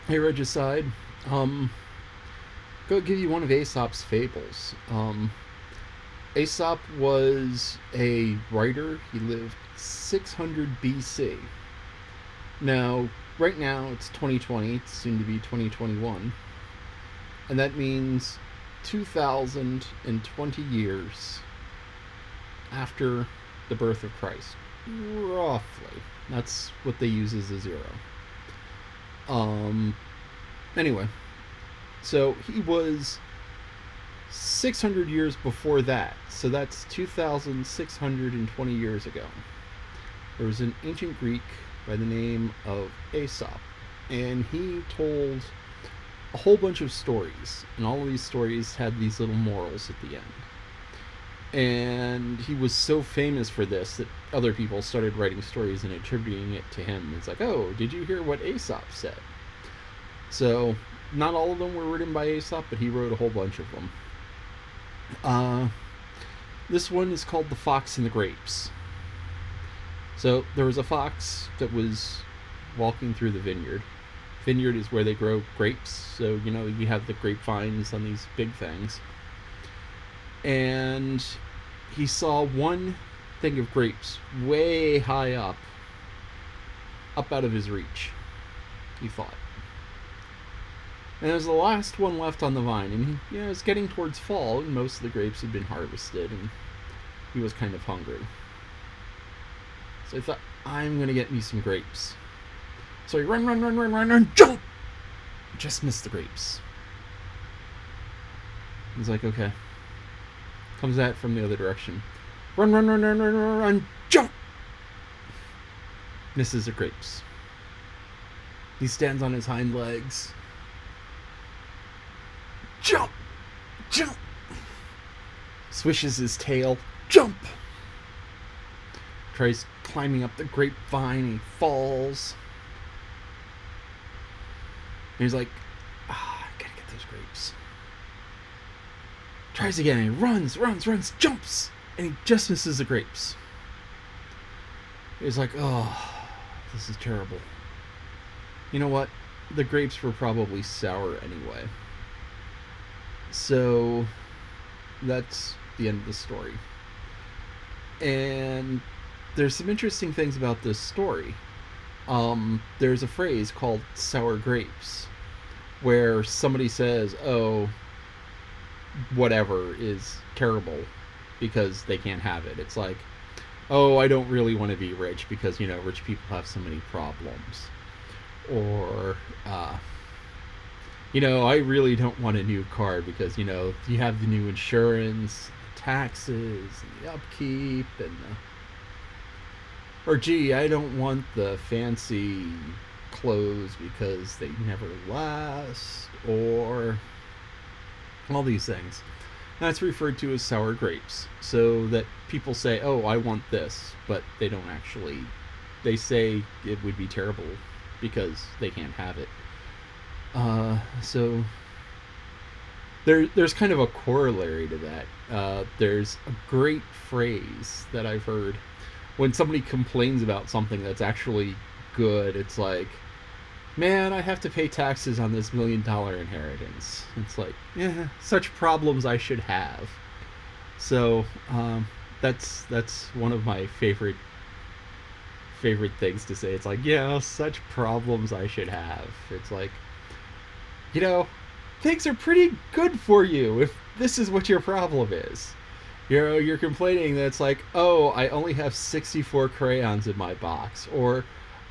Hey, Regicide. Um, Go give you one of Aesop's fables. Aesop was a writer. He lived 600 BC. Now, right now, it's 2020. It's soon to be 2021. And that means 2020 years after the birth of Christ. Roughly. That's what they use as a zero. Um, anyway, so he was 600 years before that. So that's 2,620 years ago. There was an ancient Greek by the name of Aesop, and he told a whole bunch of stories, and all of these stories had these little morals at the end. And he was so famous for this that other people started writing stories and attributing it to him. It's like, oh, did you hear what Aesop said? So, not all of them were written by Aesop, but he wrote a whole bunch of them. Uh, this one is called The Fox and the Grapes. So, there was a fox that was walking through the vineyard. Vineyard is where they grow grapes, so you have the grapevines on these big things. And he saw one thing of grapes way high up out of his reach, he thought. And it was the last one left on the vine, and it was getting towards fall, and most of the grapes had been harvested, and he was kind of hungry. So he thought, I'm gonna get me some grapes. So he run, jump! Just missed the grapes. He's like, okay. Comes at from the other direction. Run, jump! Misses the grapes. He stands on his hind legs. Jump! Jump! Swishes his tail. Jump! Tries climbing up the grapevine. He falls. And he's like, I gotta get those grapes. Tries again. And he runs, jumps! And he just misses the grapes. He's like, oh, this is terrible. You know what? The grapes were probably sour anyway. So that's the end of the story. And there's some interesting things about this story. There's a phrase called sour grapes, where somebody says, oh, whatever is terrible because they can't have it. It's like, oh, I don't really want to be rich because, rich people have so many problems. Or, I really don't want a new car because, you have the new insurance, taxes, and the upkeep, and or gee, I don't want the fancy clothes because they never last, or all these things. That's referred to as sour grapes. So that people say, oh, I want this, but they don't actually. They say it would be terrible because they can't have it. So there's kind of a corollary to that. There's a great phrase that I've heard when somebody complains about something that's actually good. It's like, man, I have to pay taxes on this $1 million inheritance. It's like, yeah, such problems I should have. So that's one of my favorite things to say. It's like, yeah, such problems I should have. It's like, things are pretty good for you if this is what your problem is. You're complaining that it's like, oh, I only have 64 crayons in my box, or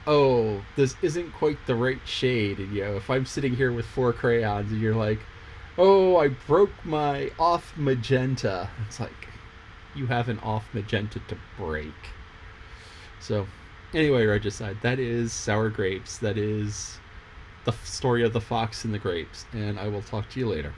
oh, this isn't quite the right shade. And if I'm sitting here with 4 crayons and you're like, oh, I broke my off magenta, it's like, you have an off magenta to break. So anyway, Regicide, that is Sour Grapes. That is the story of the fox and the grapes, and I will talk to you later.